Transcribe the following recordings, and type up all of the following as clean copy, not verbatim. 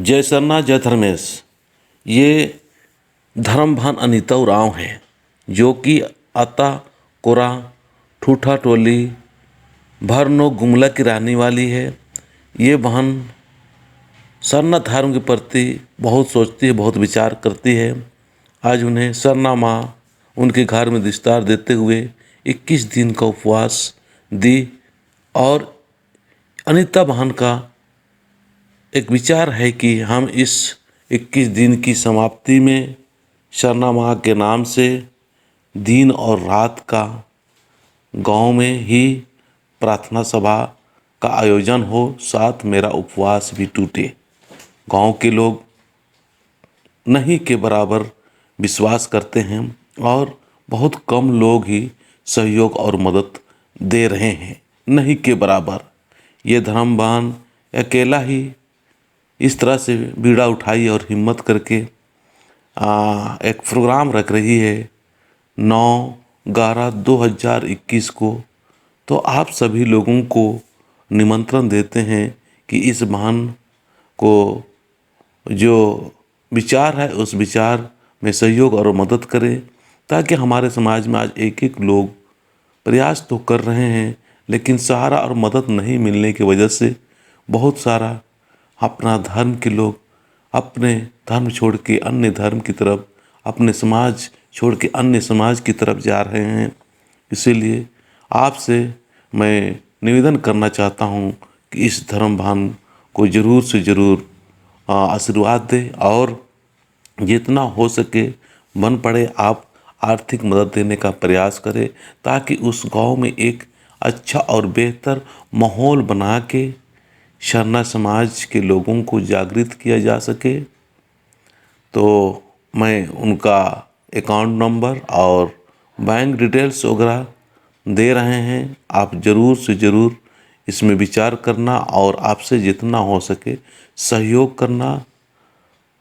जय सरना जय धर्मेश। ये धर्मभान अनीता उरांव है जो कि आता कोरा ठूठा टोली भरनो गुमला की रहने वाली है। ये बहन सरना धर्म के प्रति बहुत सोचती है, बहुत विचार करती है। आज उन्हें सरना माँ उनके घर में विस्तार देते हुए 21 दिन का उपवास दी और अनीता बहन का एक विचार है कि हम इस 21 दिन की समाप्ति में सरना माँ के नाम से दिन और रात का गांव में ही प्रार्थना सभा का आयोजन हो, साथ मेरा उपवास भी टूटे। गांव के लोग नहीं के बराबर विश्वास करते हैं और बहुत कम लोग ही सहयोग और मदद दे रहे हैं, नहीं के बराबर। ये धर्मवान अकेला ही इस तरह से बीड़ा उठाई और हिम्मत करके एक प्रोग्राम रख रही है 9/11/2021 को। तो आप सभी लोगों को निमंत्रण देते हैं कि इस बहन को जो विचार है उस विचार में सहयोग और मदद करें, ताकि हमारे समाज में आज एक एक लोग प्रयास तो कर रहे हैं लेकिन सहारा और मदद नहीं मिलने की वजह से बहुत सारा अपना धर्म के लोग अपने धर्म छोड़ के अन्य धर्म की तरफ, अपने समाज छोड़ के अन्य समाज की तरफ जा रहे हैं। इसीलिए आपसे मैं निवेदन करना चाहता हूँ कि इस धर्म भान को ज़रूर से ज़रूर आशीर्वाद दें और जितना हो सके बन पड़े आप आर्थिक मदद देने का प्रयास करें, ताकि उस गांव में एक अच्छा और बेहतर माहौल बना के सरना समाज के लोगों को जागृत किया जा सके। तो मैं उनका अकाउंट नंबर और बैंक डिटेल्स वगैरह दे रहे हैं, आप ज़रूर से ज़रूर इसमें विचार करना और आपसे जितना हो सके सहयोग करना।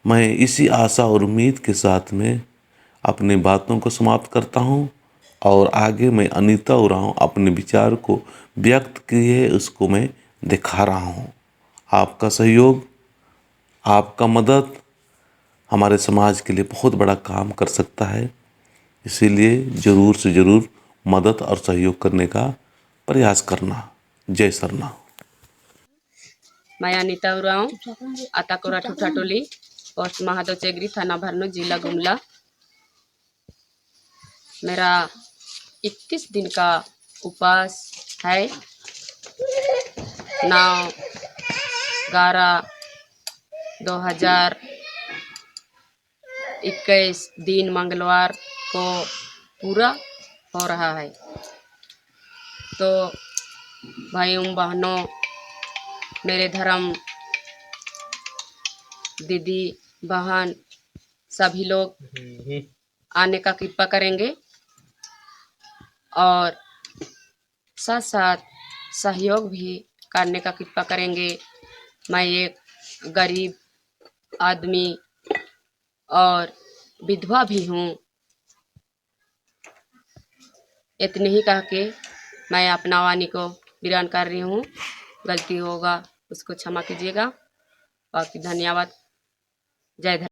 मैं इसी आशा और उम्मीद के साथ में अपनी बातों को समाप्त करता हूँ और आगे मैं अनीता उरांव अपने विचार को व्यक्त किए उसको मैं दिखा रहा हूँ। आपका सहयोग, आपका मदद हमारे समाज के लिए बहुत बड़ा काम कर सकता है। इसीलिए ज़रूर से ज़रूर मदद और सहयोग करने का प्रयास करना। जय सरना। मैं अनीता उरांव, आताकोरा ठूठा टोली, पोस्ट महादेव चेगरी, थाना भरनो, जिला गुमला। मेरा 21 दिन का उपवास है। 9/11/2021 दिन मंगलवार को पूरा हो रहा है। तो भाइयों बहनों, मेरे धर्म दीदी बहन सभी लोग आने का कृपा करेंगे और साथ साथ सहयोग भी करने का कृपा करेंगे। मैं एक गरीब आदमी और विधवा भी हूँ। इतने ही कह के मैं अपना वाणी को विराम कर रही हूँ। गलती होगा उसको क्षमा कीजिएगा। बाकी धन्यवाद। जय धर्म।